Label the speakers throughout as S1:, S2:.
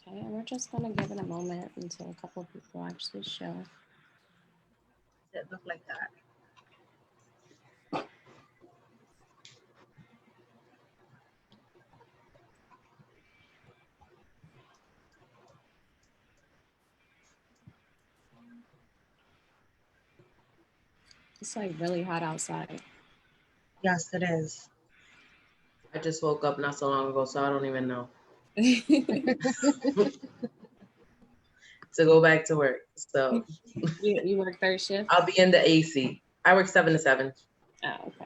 S1: Okay, and we're just gonna give it a moment until a couple of people actually show.
S2: Does it look like that?
S1: It's like really hot outside.
S2: Yes, it is.
S3: I just woke up not so long ago, so I don't even know. To go back to work. So
S1: you work third shift?
S3: I'll be in the AC. I work 7 to 7.
S1: Oh, okay.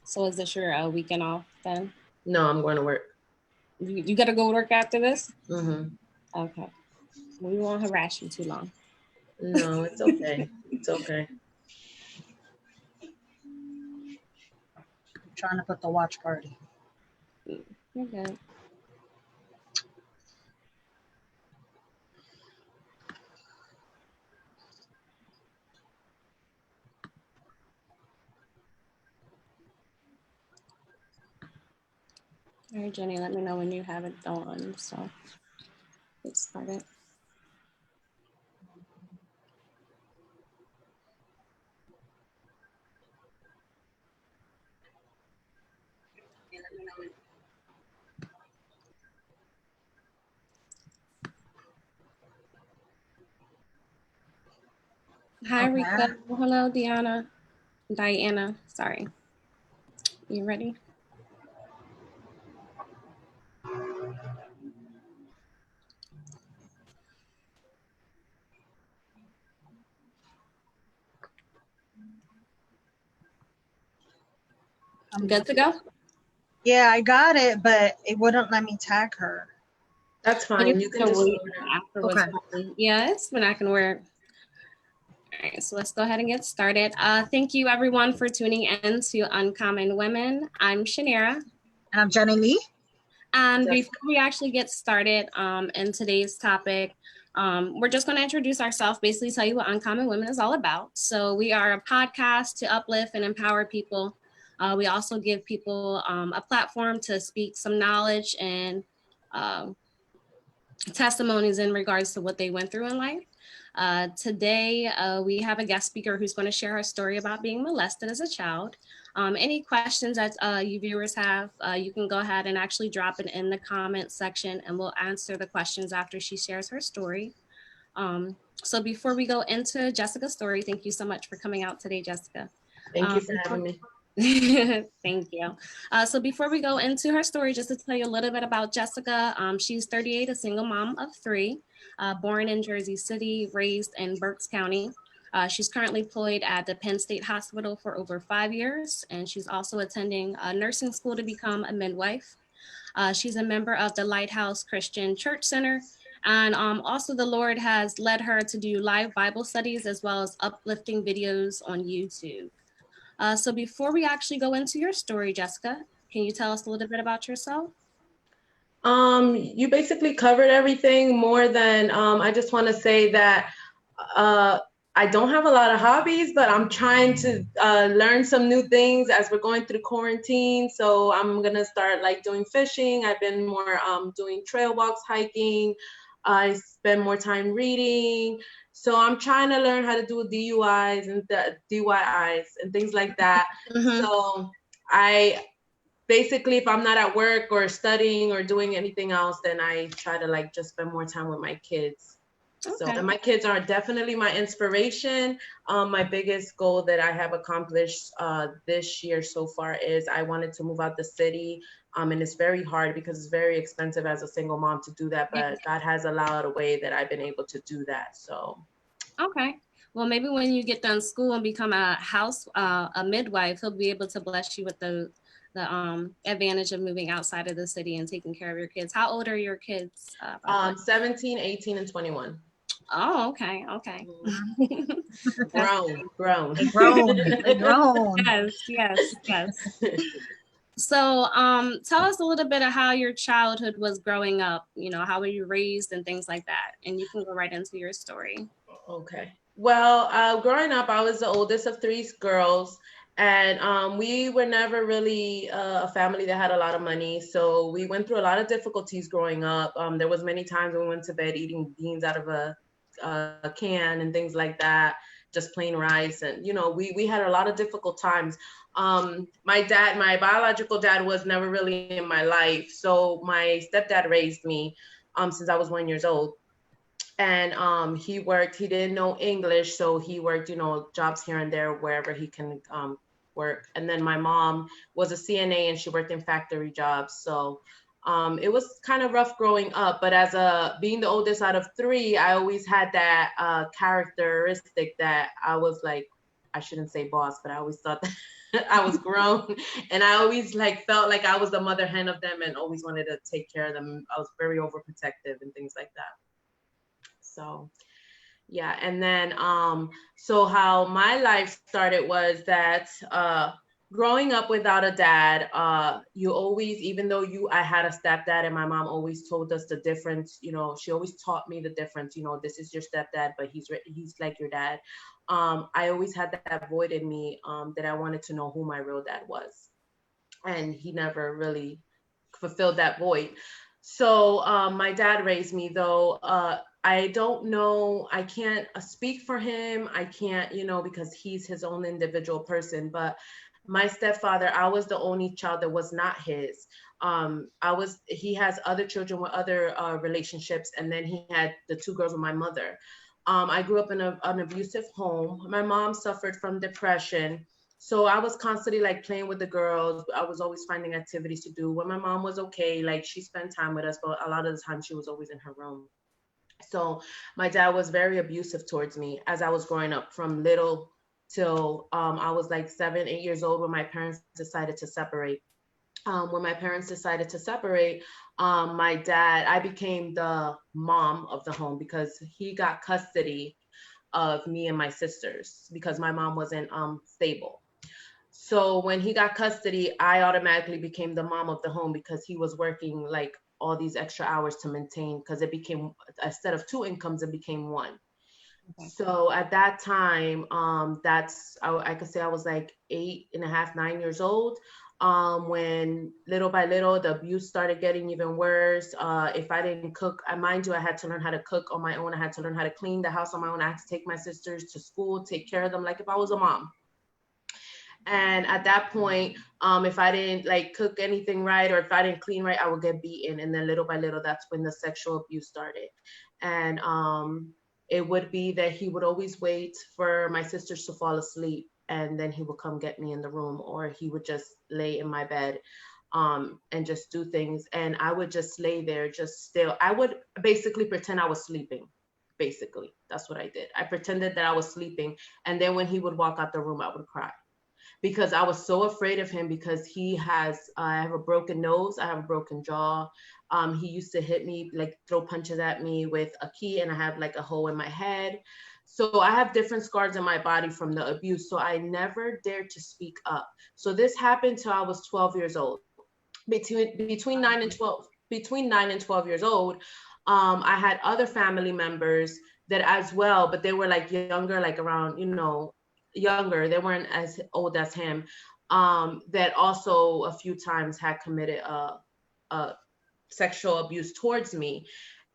S1: So is this your weekend off then?
S3: No, I'm going to work.
S1: You got to go work after this?
S3: Mm-hmm.
S1: Okay. We won't harass you too long.
S3: No, it's okay. It's okay.
S2: I'm trying to put the watch party.
S1: You're good. All right, Jenny, let me know when you have it done. So get started. Hi,
S2: Okay.
S1: Rika. Hello, Diana. Sorry. You ready? Good to go?
S2: Yeah, I got it, but it wouldn't let me tag her.
S3: That's fine. You can just
S1: wait afterwards.
S2: Okay.
S1: Yeah, it's not gonna work. All right, so let's go ahead and get started. Thank you everyone for tuning in to Uncommon Women. I'm Shanira.
S2: And I'm Jenny Lee.
S1: And before we actually get started in today's topic, we're just going to introduce ourselves, basically tell you what Uncommon Women is all about. So we are a podcast to uplift and empower people. We also give people a platform to speak some knowledge and testimonies in regards to what they went through in life. Today, we have a guest speaker who's going to share her story about being molested as a child. Any questions that you viewers have, you can go ahead and actually drop it in the comment section and we'll answer the questions after she shares her story. So before we go into Jessica's story, thank you so much for coming out today, Jessica.
S3: Thank you for having me.
S1: Thank you. So before we go into her story, just to tell you a little bit about Jessica, she's 38, a single mom of 3, born in Jersey City, raised in Berks County. She's currently employed at the Penn State Hospital for over 5 years, and she's also attending nursing school to become a midwife. She's a member of the Lighthouse Christian Church Center, and also the Lord has led her to do live Bible studies as well as uplifting videos on YouTube. So before we actually go into your story, Jessica, can you tell us a little bit about yourself?
S3: You basically covered everything more than, I just want to say that I don't have a lot of hobbies, but I'm trying to learn some new things as we're going through quarantine. So I'm going to start like doing fishing. I've been more doing trail walks, hiking. I spend more time reading. So I'm trying to learn how to do DUIs and DYIs and things like that.
S1: Mm-hmm.
S3: So I basically, if I'm not at work or studying or doing anything else, then I try to like just spend more time with my kids.
S1: Okay.
S3: So, and my kids are definitely my inspiration. My biggest goal that I have accomplished this year so far is I wanted to move out the city. And it's very hard because it's very expensive as a single mom to do that. But God has allowed a way that I've been able to do that. So.
S1: Okay. Well, maybe when you get done school and become a midwife, he'll be able to bless you with the advantage of moving outside of the city and taking care of your kids. How old are your kids?
S3: 17, 18, and 21.
S1: Oh, okay. Okay.
S3: Grown.
S1: Yes. So tell us a little bit of how your childhood was growing up, how were you raised and things like that, and you can go right into your story.
S3: Okay. Well, growing up, I was the oldest of 3 girls, And we were never really a family that had a lot of money. So we went through a lot of difficulties growing up. There was many times when we went to bed eating beans out of a can and things like that, just plain rice. And, you know, we had a lot of difficult times. My biological dad was never really in my life. So my stepdad raised me since I was 1 year old. And he didn't know English, so he worked, you know, jobs here and there wherever he can work. And then my mom was a CNA and she worked in factory jobs. So it was kind of rough growing up, but as being the oldest out of three, I always had that characteristic that I was like, I shouldn't say boss, but I always thought that I was grown, and I always like felt like I was the mother hen of them and always wanted to take care of them. I was very overprotective and things like that. So yeah, and then so how my life started was that growing up without a dad, you always, even though I had a stepdad, and my mom always told us the difference, you know, she always taught me the difference, you know, this is your stepdad, but he's like your dad. I always had that void in me, that I wanted to know who my real dad was, and he never really fulfilled that void. So my dad raised me, though. I don't know, I can't speak for him. I can't, you know, because he's his own individual person. But my stepfather, I was the only child that was not his. He has other children with other relationships. And then he had the two girls with my mother. I grew up in an abusive home. My mom suffered from depression. So I was constantly like playing with the girls. I was always finding activities to do. When my mom was okay, like she spent time with us, but a lot of the time she was always in her room. So my dad was very abusive towards me as I was growing up, from little till I was like 7, 8 years old when my parents decided to separate. When my parents decided to separate, I became the mom of the home because he got custody of me and my sisters because my mom wasn't stable. So when he got custody, I automatically became the mom of the home because he was working like all these extra hours to maintain, because it became, instead of two incomes, it became one.
S1: Okay.
S3: So at that time, I could say I was like 8.5, 9 years old. When little by little, the abuse started getting even worse. If I didn't cook, mind you, I had to learn how to cook on my own. I had to learn how to clean the house on my own. I had to take my sisters to school, take care of them like if I was a mom. And at that point, if I didn't like cook anything right, or if I didn't clean right, I would get beaten. And then little by little, that's when the sexual abuse started. And it would be that he would always wait for my sisters to fall asleep, and then he would come get me in the room, or he would just lay in my bed and just do things. And I would just lay there, just still. I would basically pretend I was sleeping. Basically, that's what I did. I pretended that I was sleeping. And then when he would walk out the room, I would cry, because I was so afraid of him, because I have a broken nose, I have a broken jaw. He used to hit me, like throw punches at me with a key, and I have like a hole in my head. So I have different scars in my body from the abuse. So I never dared to speak up. So this happened till I was 12 years old. Between 9 and 12 years old, I had other family members that as well, but they were like younger, like around, you know, younger. They weren't as old as him. That also a few times had committed sexual abuse towards me.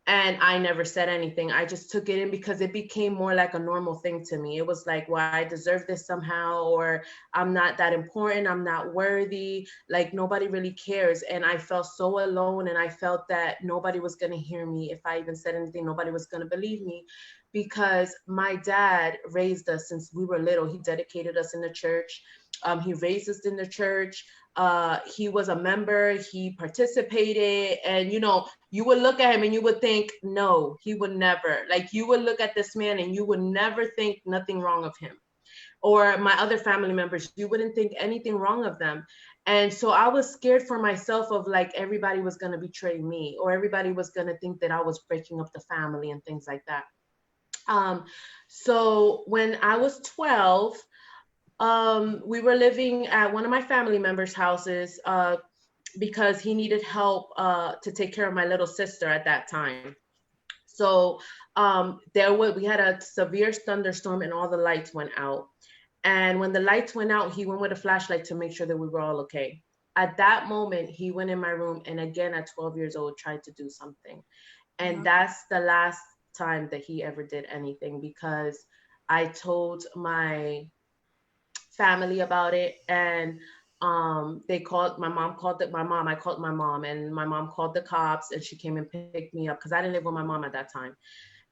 S3: And I never said anything. I just took it in because it became more like a normal thing to me. It was like, well, I deserve this somehow, or I'm not that important, I'm not worthy, like nobody really cares. And I felt so alone, and I felt that nobody was gonna hear me. If I even said anything, nobody was gonna believe me, because my dad raised us since we were little. He dedicated us in the church. He raised us in the church. He was a member, he participated, and you know, you would look at him and you would think, no, he would never. Like, you would look at this man and you would never think nothing wrong of him. Or my other family members, you wouldn't think anything wrong of them. And so I was scared for myself of like, everybody was going to betray me, or everybody was going to think that I was breaking up the family and things like that. So when I was 12, we were living at one of my family members' houses because he needed help to take care of my little sister at that time. So we had a severe thunderstorm and all the lights went out. And when the lights went out, he went with a flashlight to make sure that we were all okay. At that moment, he went in my room and again at 12 years old tried to do something. And that's the last time that he ever did anything, because I told my family about it, and they called my mom, I called my mom, and my mom called the cops, and she came and picked me up because I didn't live with my mom at that time.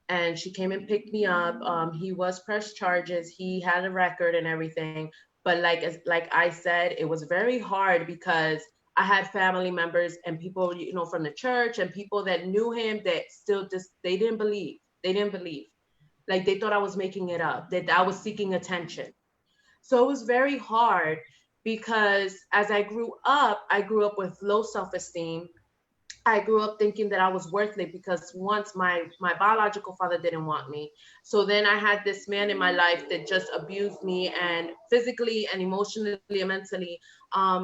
S3: And she came and picked me up. He was pressed charges. He had a record and everything. But like I said, it was very hard because I had family members and people, you know, from the church and people that knew him that still just, they didn't believe. They didn't believe. Like they thought I was making it up, that I was seeking attention. So it was very hard because as I grew up with low self-esteem. I grew up thinking that I was worthless because once my biological father didn't want me. So then I had this man in my life that just abused me and physically and emotionally and mentally.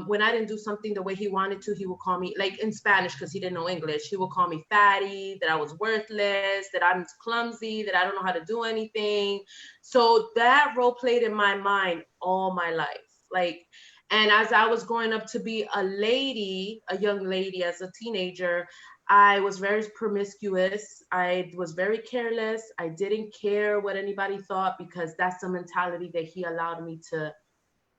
S3: When I didn't do something the way he wanted to, he would call me, like in Spanish, because he didn't know English, he would call me fatty, that I was worthless, that I'm clumsy, that I don't know how to do anything. So that role played in my mind all my life. Like, and as I was growing up to be a young lady, as a teenager, I was very promiscuous. I was very careless. I didn't care what anybody thought because that's the mentality that he allowed me to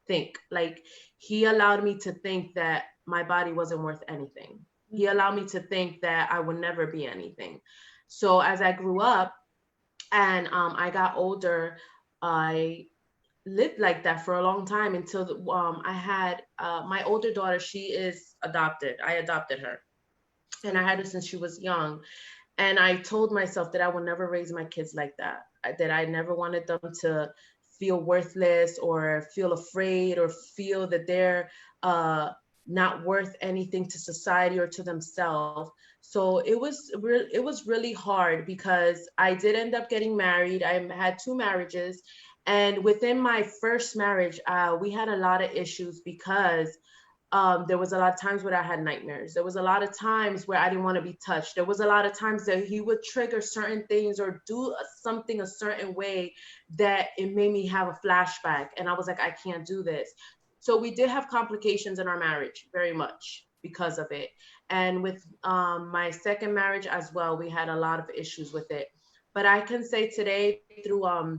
S3: think. Like, he allowed me to think that my body wasn't worth anything. He allowed me to think that I would never be anything. So as I grew up and I got older, I lived like that for a long time until I had my older daughter. She is adopted. I adopted her, and I had her since she was young. And I told myself that I would never raise my kids like that. That I never wanted them to feel worthless or feel afraid or feel that they're not worth anything to society or to themselves. So it was really hard because I did end up getting married. I had 2 marriages. And within my first marriage, we had a lot of issues because there was a lot of times where I had nightmares. There was a lot of times where I didn't want to be touched. There was a lot of times that he would trigger certain things or do something a certain way that it made me have a flashback. And I was like, I can't do this. So we did have complications in our marriage, very much because of it. And with my second marriage as well, we had a lot of issues with it. But I can say today through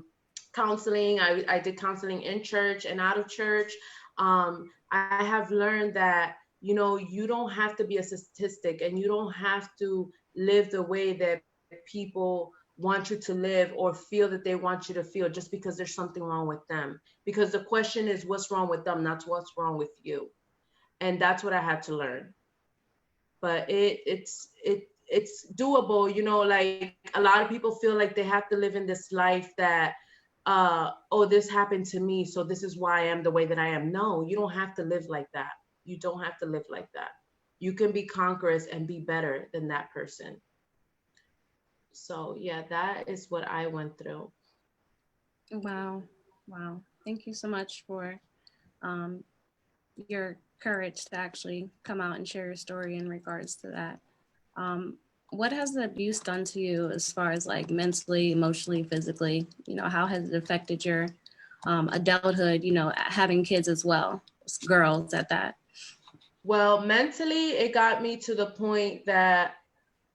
S3: counseling, I did counseling in church and out of church. I have learned that, you know, you don't have to be a statistic and you don't have to live the way that people want you to live or feel that they want you to feel just because there's something wrong with them. Because the question is what's wrong with them, not what's wrong with you. And that's what I had to learn. But it's doable, you know, like a lot of people feel like they have to live in this life that oh, this happened to me, so this is why I am the way that I am. No, you don't have to live like that. You don't have to live like that. You can be conquerors and be better than that person. So yeah, that is what I went through.
S1: Wow. Wow. Thank you so much for your courage to actually come out and share your story in regards to that. What has the abuse done to you as far as like mentally, emotionally, physically? You know, how has it affected your adulthood, you know, having kids as well, girls at that?
S3: Well, mentally, it got me to the point that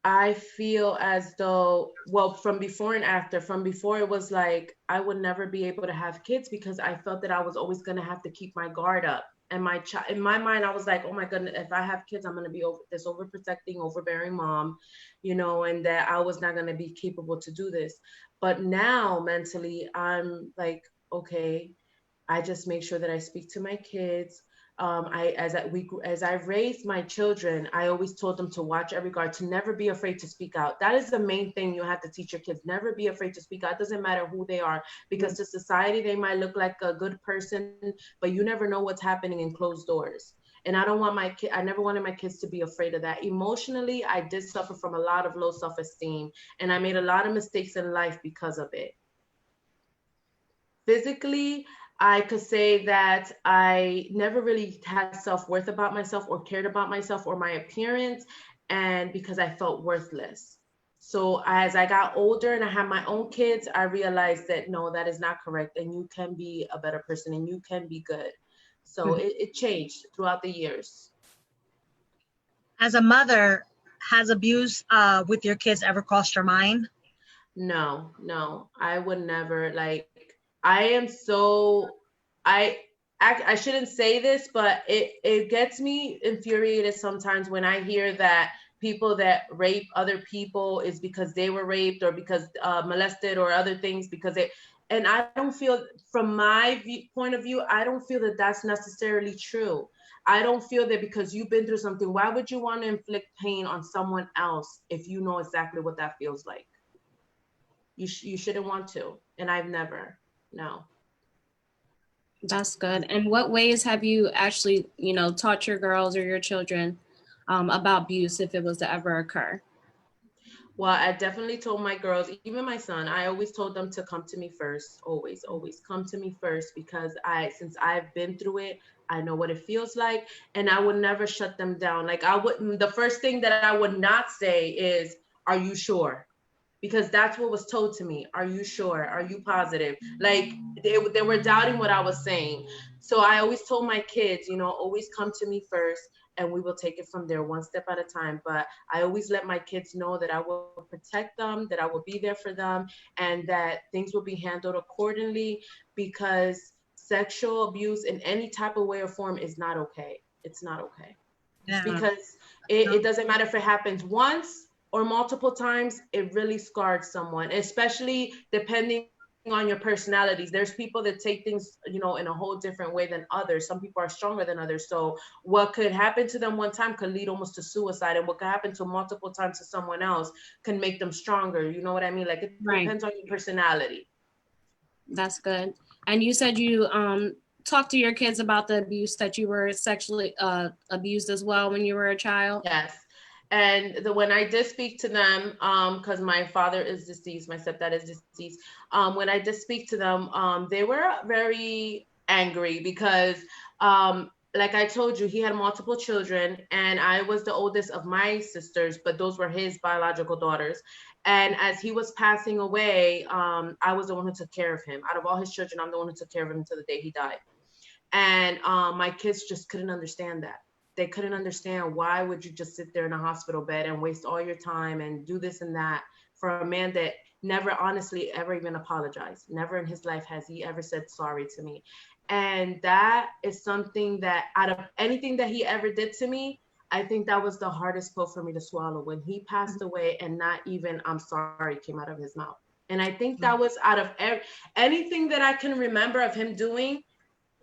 S3: I feel as though, well, from before and after, from before it was like, I would never be able to have kids because I felt that I was always going to have to keep my guard up. And in my mind, I was like, oh my goodness, if I have kids, I'm going to be this overprotecting, overbearing mom, you know, and that I was not going to be capable to do this. But now mentally, I'm like, okay, I just make sure that I speak to my kids. As I raised my children, I always told them to watch every guard, to never be afraid to speak out. That is the main thing you have to teach your kids. Never be afraid to speak out. It doesn't matter who they are, because to society, they might look like a good person, but you never know what's happening in closed doors. And I never wanted my kids to be afraid of that. Emotionally, I did suffer from a lot of low self-esteem, and I made a lot of mistakes in life because of it. Physically, I could say that I never really had self-worth about myself or cared about myself or my appearance, and because I felt worthless. So as I got older and I had my own kids, I realized that no, that is not correct. And you can be a better person and you can be good. So it changed throughout the years.
S2: As a mother, has abuse with your kids ever crossed your mind?
S3: No, I would never. Like, I am so, I, I shouldn't say this, but it gets me infuriated sometimes when I hear that people that rape other people is because they were raped or because molested or other things because it, and I don't feel, from my point of view, I don't feel that that's necessarily true. I don't feel that because you've been through something, why would you want to inflict pain on someone else if you know exactly what that feels like? You shouldn't want to, and I've never. No.
S1: That's good. And what ways have you actually, taught your girls or your children about abuse if it was to ever occur?
S3: Well, I definitely told my girls, even my son, I always told them to come to me first. Always come to me first, because since I've been through it, I know what it feels like, and I would never shut them down. Like, I wouldn't, the first thing that I would not say is, are you sure? Because that's what was told to me. Are you sure? Are you positive? Like, they were doubting what I was saying. So I always told my kids, always come to me first, and we will take it from there, one step at a time. But I always let my kids know that I will protect them, that I will be there for them, and that things will be handled accordingly, because sexual abuse in any type of way or form is not okay. It's not okay.
S2: Yeah.
S3: Because it doesn't matter if it happens once or multiple times, it really scarred someone, especially depending on your personalities. There's people that take things, in a whole different way than others. Some people are stronger than others. So what could happen to them one time could lead almost to suicide. And what could happen to multiple times to someone else can make them stronger. You know what I mean? Like, it depends on your personality.
S1: That's good. And you said you talked to your kids about the abuse, that you were sexually abused as well when you were a child.
S3: Yes. And when I did speak to them, because my father is deceased, my stepdad is deceased. When I did speak to them, they were very angry because, like I told you, he had multiple children, and I was the oldest of my sisters, but those were his biological daughters. And as he was passing away, I was the one who took care of him. Out of all his children, I'm the one who took care of him until the day he died. And my kids just couldn't understand that. They couldn't understand, why would you just sit there in a hospital bed and waste all your time and do this and that for a man that never honestly ever even apologized. Never in his life has he ever said sorry to me. And that is something that, out of anything that he ever did to me, I think that was the hardest pill for me to swallow, when he passed away and not even I'm sorry came out of his mouth. And I think that was out of anything that I can remember of him doing,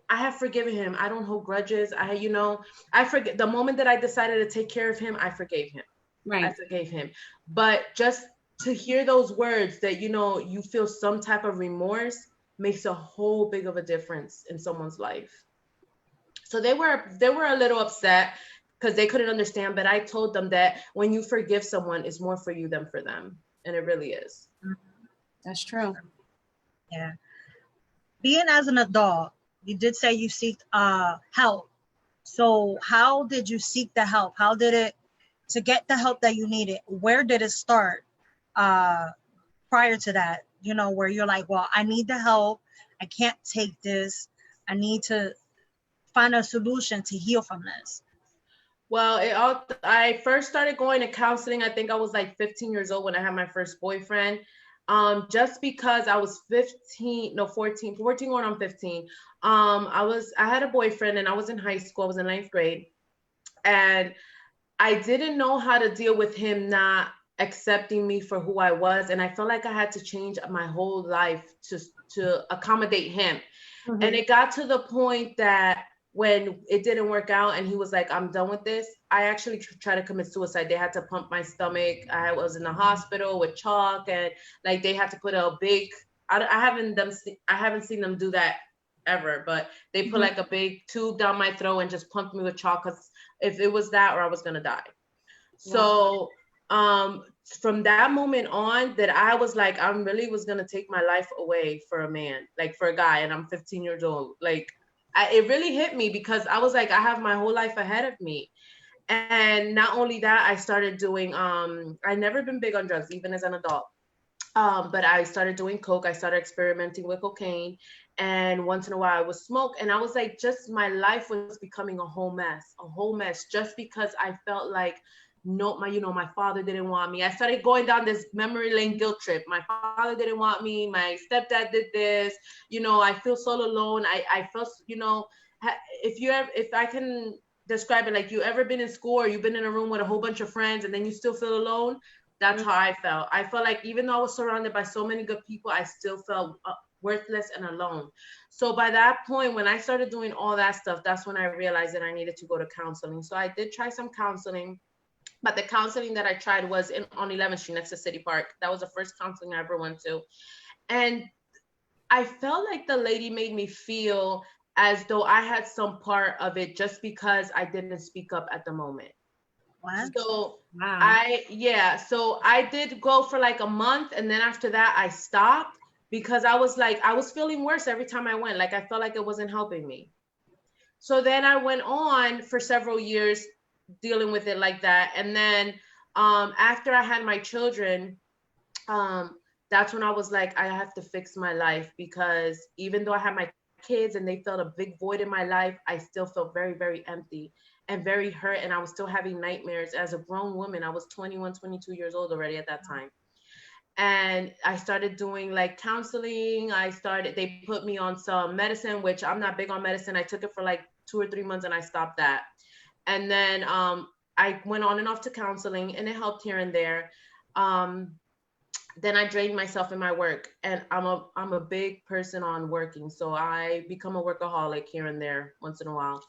S3: I have forgiven him. I don't hold grudges. I forget the moment that I decided to take care of him, I forgave him.
S1: Right.
S3: I forgave him. But just to hear those words that, you feel some type of remorse, makes a whole big of a difference in someone's life. So they were a little upset because they couldn't understand, but I told them that when you forgive someone, it's more for you than for them. And it really is.
S1: That's true.
S2: Yeah. Being as an adult, you did say you seek help. So how did you seek the help? How did it, to get the help that you needed, where did it start prior to that? Where you're like, well, I need the help. I can't take this. I need to find a solution to heal from this.
S3: Well, I first started going to counseling. I think I was like 15 years old when I had my first boyfriend. Just because I was 14 going on 15. I had a boyfriend, and I was in high school. I was in 9th grade, and I didn't know how to deal with him not accepting me for who I was. And I felt like I had to change my whole life to accommodate him. Mm-hmm. And it got to the point that when it didn't work out and he was like, I'm done with this, I actually tried to commit suicide. They had to pump my stomach. I was in the hospital with chalk, and like they had to put a big, I haven't seen them do that ever, but they put like a big tube down my throat and just pumped me with chalk, because if it was that, or I was gonna die. So from that moment on, that I was like, I really was gonna take my life away for a man, like for a guy, and I'm 15 years old. Like, it really hit me, because I was like, I have my whole life ahead of me. And not only that, I started doing, I never been big on drugs, even as an adult. But I started doing coke. I started experimenting with cocaine, and once in a while I would smoke. And I was like, just my life was becoming a whole mess, just because I felt like, no, my father didn't want me. I started going down this memory lane guilt trip. My father didn't want me. My stepdad did this. I feel so alone. I felt, if I can describe it, like, you ever been in school or you've been in a room with a whole bunch of friends and then you still feel alone? That's how I felt. I felt like even though I was surrounded by so many good people, I still felt worthless and alone. So by that point, when I started doing all that stuff, that's when I realized that I needed to go to counseling. So I did try some counseling, but the counseling that I tried was on 11th Street next to City Park. That was the first counseling I ever went to. And I felt like the lady made me feel as though I had some part of it just because I didn't speak up at the moment.
S2: What?
S3: So
S1: Wow.
S3: so I did go for like a month, and then after that I stopped because I was feeling worse every time I went. Like, I felt like it wasn't helping me. So then I went on for several years dealing with it like that. And then after I had my children, that's when I was like, I have to fix my life, because even though I had my kids and they felt a big void in my life, I still felt very, very empty and very hurt. And I was still having nightmares as a grown woman. I was 21, 22 years old already at that time. And I started doing like counseling. They put me on some medicine, which I'm not big on medicine. I took it for like 2 or 3 months and I stopped that. And then I went on and off to counseling, and it helped here and there. Then I drained myself in my work, and I'm a big person on working. So I become a workaholic here and there once in a while.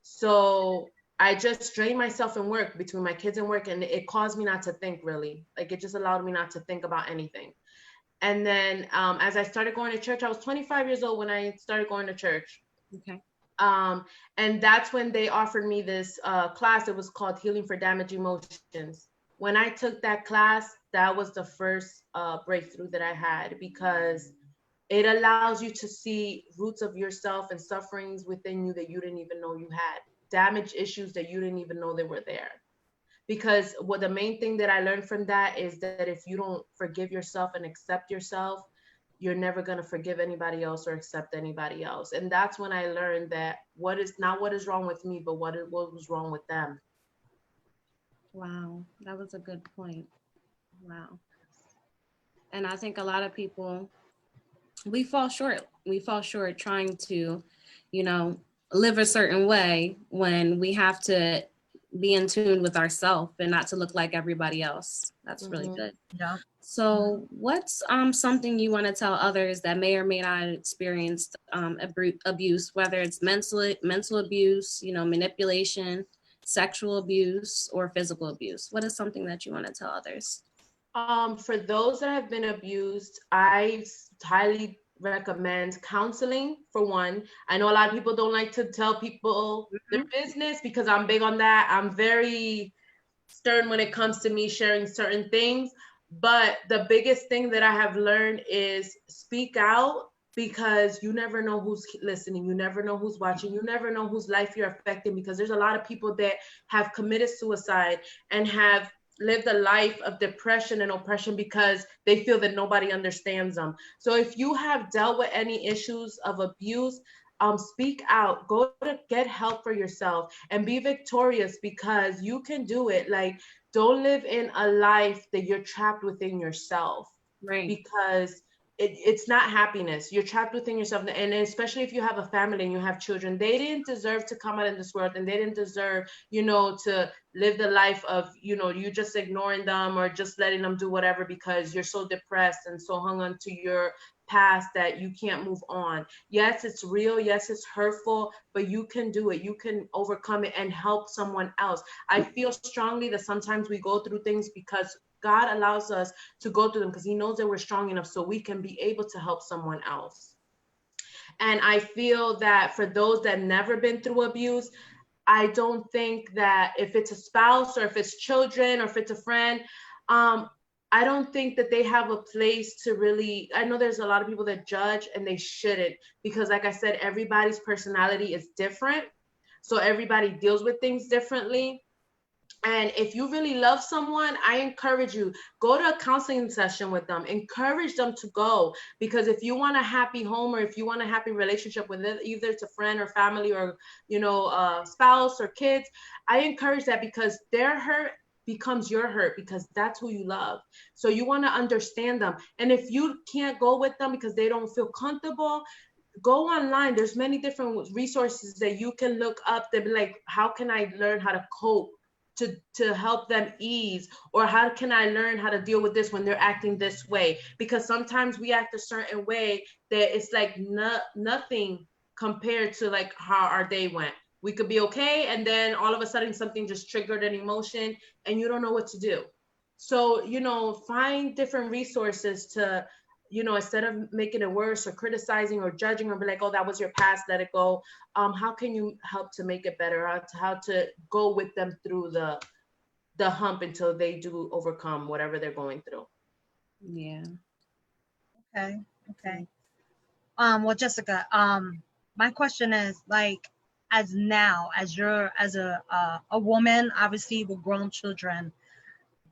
S3: So I just drained myself in work, between my kids and work, and it caused me not to think, really. Like, it just allowed me not to think about anything. And then as I started going to church, I was 25 years old when I started going to church.
S1: Okay.
S3: And that's when they offered me this class. It was called Healing for Damaged Emotions. When I took that class, that was the first breakthrough that I had, because it allows you to see roots of yourself and sufferings within you that you didn't even know you had, damaged issues that you didn't even know they were there. Because the main thing that I learned from that is that if you don't forgive yourself and accept yourself, you're never going to forgive anybody else or accept anybody else. And that's when I learned that what is wrong with me, but what was wrong with them.
S1: Wow. That was a good point. Wow. And I think a lot of people, we fall short. We fall short trying to, live a certain way when we have to be in tune with ourselves and not to look like everybody else. That's really good.
S2: Yeah.
S1: So what's something you want to tell others that may or may not have experienced abuse, whether it's mental abuse, manipulation, sexual abuse, or physical abuse? What is something that you want to tell others?
S3: For those that have been abused, I highly recommend counseling, for one. I know a lot of people don't like to tell people their business, because I'm big on that. I'm very stern when it comes to me sharing certain things. But the biggest thing that I have learned is speak out, because you never know who's listening. You never know who's watching. You never know whose life you're affecting, because there's a lot of people that have committed suicide and have lived a life of depression and oppression because they feel that nobody understands them. So if you have dealt with any issues of abuse, speak out, go to get help for yourself and be victorious, because you can do it. Like, don't live in a life that you're trapped within yourself.
S1: Right.
S3: Because it's not happiness. You're trapped within yourself. And especially if you have a family and you have children, they didn't deserve to come out in this world, and they didn't deserve, to live the life of, you just ignoring them or just letting them do whatever because you're so depressed and so hung on to your past that you can't move on. Yes, it's real. Yes, it's hurtful, but you can do it. You can overcome it and help someone else. I feel strongly that sometimes we go through things because God allows us to go through them, because he knows that we're strong enough so we can be able to help someone else. And I feel that for those that never been through abuse, I don't think that if it's a spouse or if it's children or if it's a friend, I don't think that they have a place to really, I know there's a lot of people that judge, and they shouldn't, because like I said, everybody's personality is different. So everybody deals with things differently. And if you really love someone, I encourage you, go to a counseling session with them, encourage them to go. Because if you want a happy home, or if you want a happy relationship with it, either it's a friend or family, or, you know, spouse or kids, I encourage that, because their hurt becomes your hurt, because that's who you love. So you want to understand them. And if you can't go with them because they don't feel comfortable, go online. There's many different resources that you can look up that be like, how can I learn how to cope to help them ease, or how can I learn how to deal with this when they're acting this way? Because sometimes we act a certain way that it's like nothing compared to like how our day went. We could be okay, and then all of a sudden something just triggered an emotion and you don't know what to do. So, you know, find different resources to, you know, instead of making it worse or criticizing or judging, or be like, oh, that was your past, let it go. How can you help to make it better? How to go with them through the hump until they do overcome whatever they're going through.
S1: Yeah.
S2: Okay. Okay. Well, Jessica, my question is, like, as now, as you're as a woman, obviously with grown children,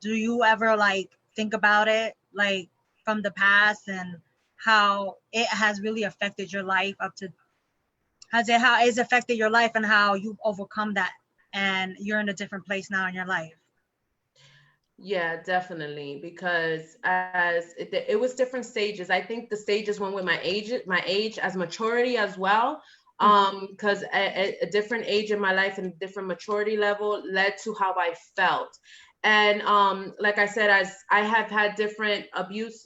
S2: do you ever like think about it, like from the past, and how it has really affected your life up to, how it's affected your life and how you've overcome that and you're in a different place now in your life?
S3: Yeah, definitely. Because as it was different stages. I think the stages went with my age as maturity as well. Because a different age in my life and a different maturity level led to how I felt. And like I said, as I have had different abuse,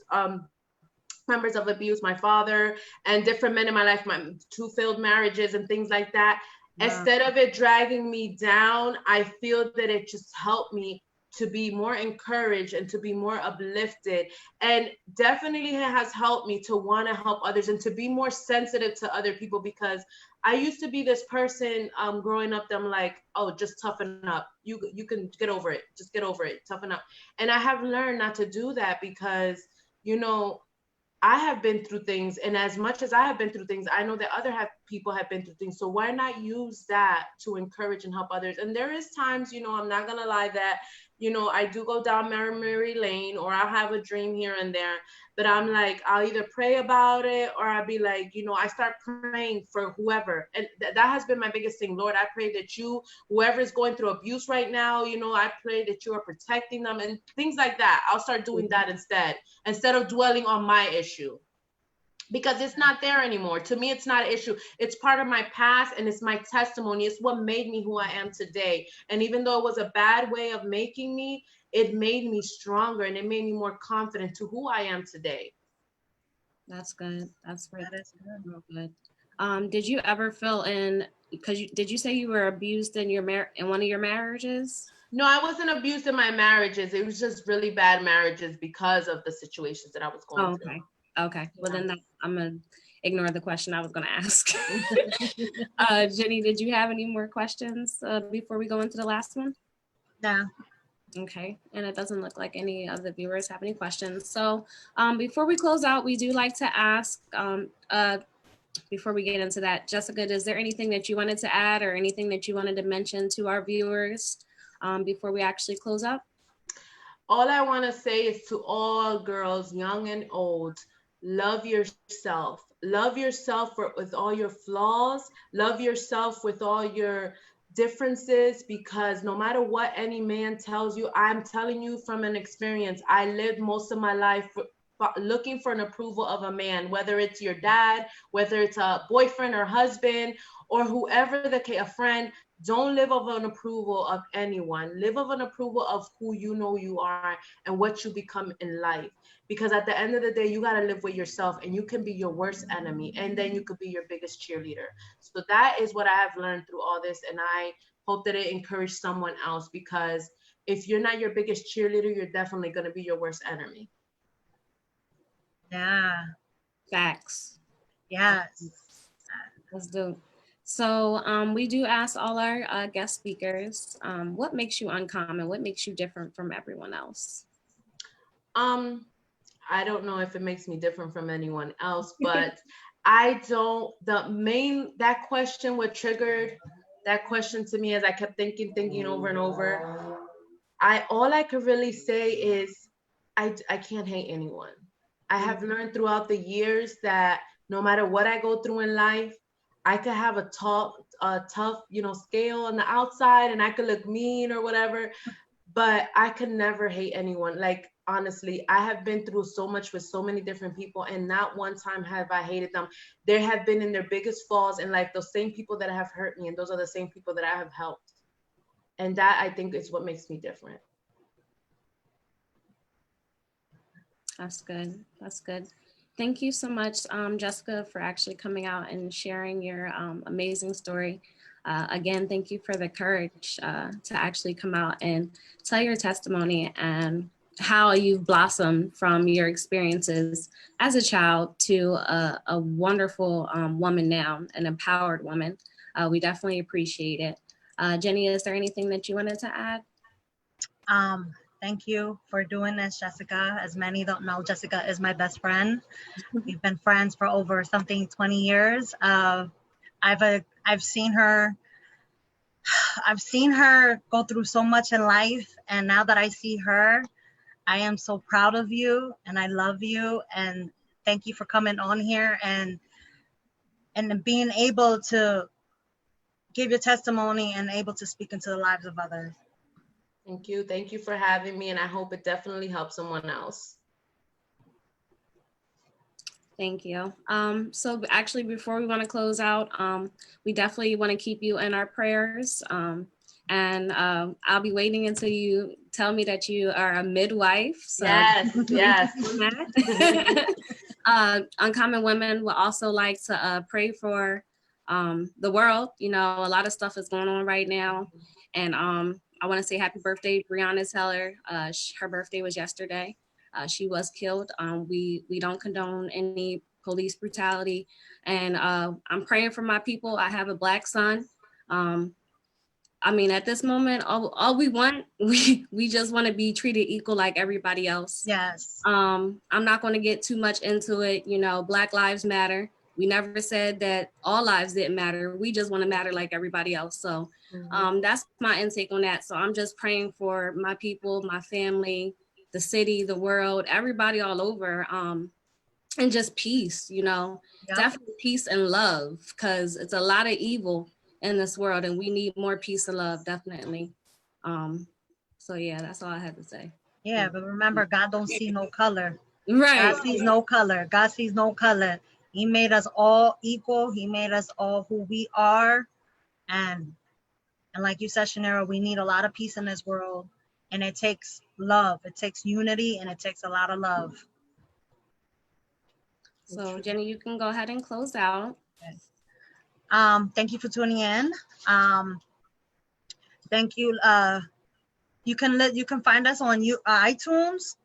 S3: members of abuse, my father and different men in my life, my 2 failed marriages and things like that.
S2: Wow.
S3: Instead of it dragging me down, I feel that it just helped me to be more encouraged and to be more uplifted. And definitely it has helped me to want to help others and to be more sensitive to other people, because I used to be this person growing up that I'm like, oh, just toughen up. You can get over it. Just get over it. Toughen up. And I have learned not to do that, because, you know, I have been through things, and as much as I have been through things, I know that people have been through things. So why not use that to encourage and help others? And there is times, you know, I'm not gonna lie, that, you know, I do go down memory lane, or I'll have a dream here and there, but I'm like, I'll either pray about it, or I'll be like, you know, I start praying for whoever. And that has been my biggest thing. Lord, I pray that whoever is going through abuse right now, you know, I pray that you are protecting them and things like that. I'll start doing that instead of dwelling on my issue, because it's not there anymore. To me, it's not an issue. It's part of my past, and it's my testimony. It's what made me who I am today. And even though it was a bad way of making me, it made me stronger, and it made me more confident to who I am today.
S1: That's good. That's right.
S2: That is good.
S1: Real good. Did you ever feel because did you say you were abused in in one of your marriages?
S3: No, I wasn't abused in my marriages. It was just really bad marriages because of the situations that I was going through.
S1: Okay. Okay. Well, then I'm going to ignore the question I was going to ask. Jenny, did you have any more questions before we go into the last one?
S2: No.
S1: Okay. And it doesn't look like any of the viewers have any questions. So before we close out, we do like to ask, before we get into that, Jessica, is there anything that you wanted to add or anything that you wanted to mention to our viewers before we actually close up?
S3: All I want to say is to all girls, young and old, love yourself. Love yourself with all your flaws. Love yourself with all your differences, because no matter what any man tells you, I'm telling you from an experience. I lived most of my life looking for an approval of a man, whether it's your dad, whether it's a boyfriend or husband, or whoever a friend. Don't live of an approval of anyone. Live of an approval of who you know you are and what you become in life. Because at the end of the day, you got to live with yourself, and you can be your worst enemy, and then you could be your biggest cheerleader. So that is what I have learned through all this. And I hope that it encouraged someone else, because if you're not your biggest cheerleader, you're definitely going to be your worst enemy.
S2: Yeah.
S1: Facts.
S2: Yes.
S1: Let's do. So we do ask all our guest speakers, what makes you uncommon? What makes you different from everyone else?
S3: I don't know if it makes me different from anyone else, but that question, what triggered that question to me, as I kept thinking over and over, all I could really say is I can't hate anyone. I have learned throughout the years that no matter what I go through in life, I could have a tough, scale on the outside, and I could look mean or whatever, but I could never hate anyone. Like, honestly, I have been through so much with so many different people, and not one time have I hated them. There have been in their biggest falls in life, those same people that have hurt me, and those are the same people that I have helped. And that, I think, is what makes me different.
S1: That's good. That's good. Thank you so much, Jessica, for actually coming out and sharing your amazing story. Again, thank you for the courage to actually come out and tell your testimony and how you've blossomed from your experiences as a child to a wonderful woman now, an empowered woman. We definitely appreciate it. Jenny, is there anything that you wanted to add?
S2: Thank you for doing this, Jessica. As many don't know, Jessica is my best friend. We've been friends for over 20 years. I've seen her go through so much in life, and now that I see her, I am so proud of you, and I love you, and thank you for coming on here and being able to give your testimony and able to speak into the lives of others.
S3: Thank you. Thank you for having me, and I hope it definitely helps someone else.
S1: Thank you. So actually, before we want to close out, we definitely want to keep you in our prayers. And I'll be waiting until you tell me that you are a midwife. So
S3: Yes.
S1: Uncommon Women would also like to pray for the world. You know, a lot of stuff is going on right now. And I want to say happy birthday, Breonna Taylor. Her birthday was yesterday. She was killed. We don't condone any police brutality. And I'm praying for my people. I have a Black son. I mean, at this moment, all we want, we just want to be treated equal like everybody else.
S2: Yes.
S1: I'm not going to get too much into it. You know, Black Lives Matter. We never said that all lives didn't matter. We just want to matter like everybody else. So that's my intake on that. So I'm just praying for my people, my family, the city, the world, everybody all over, and just peace, you know, definitely peace and love, because it's a lot of evil in this world and we need more peace and love, definitely. So yeah, that's all I had to say.
S2: Yeah, but remember, God don't see no color.
S1: Right.
S2: God sees no color. God sees no color. He made us all equal. He made us all who we are. And like you said, Shanera, we need a lot of peace in this world. And it takes love. It takes unity, and it takes a lot of love.
S1: So Jenny, you can go ahead and close out.
S2: Thank you for tuning in. Thank you. You can find us on iTunes.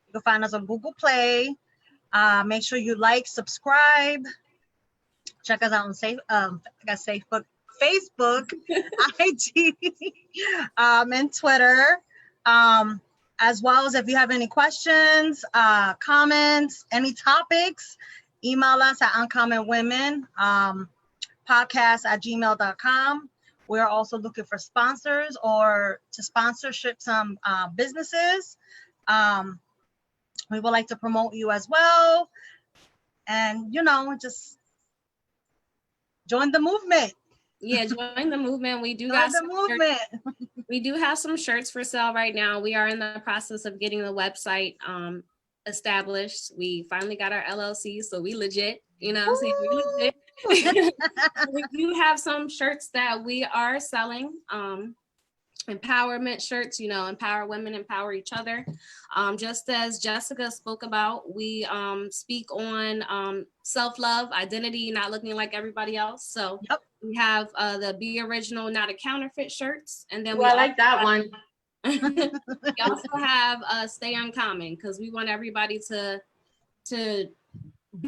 S2: You can find us on Google Play. Make sure you like, subscribe. Check us out on Facebook, IG, and Twitter. As well as if you have any questions, comments, any topics, email us at uncommonwomen.podcast@gmail.com. We're also looking for sponsors or to sponsorship some businesses. We would like to promote you as well. And, just join the movement.
S1: Yeah, join the movement. We do we do have some shirts for sale right now. We are in the process of getting the website established. We finally got our LLC, so we legit, you know what I'm saying? We legit. We do have some shirts that we are selling. Empowerment shirts, empower women, empower each other. Just as Jessica spoke about, we speak on self-love, identity, not looking like everybody else. So we have the Be Original, Not a Counterfeit shirts. And then
S3: I like that one.
S1: We also have Stay Uncommon, because we want everybody to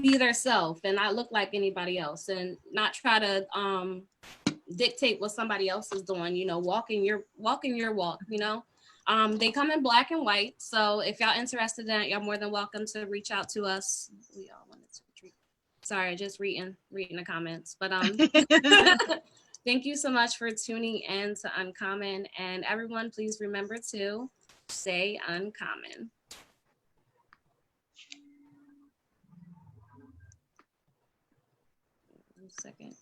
S1: be their self and not look like anybody else and not try to dictate what somebody else is doing, walking your walk, they come in black and white. So if y'all interested in that, y'all more than welcome to reach out to us. We all wanted to retreat. Sorry, just reading the comments, but Thank you so much for tuning in to Uncommon. And everyone, please remember to stay uncommon. 1 second.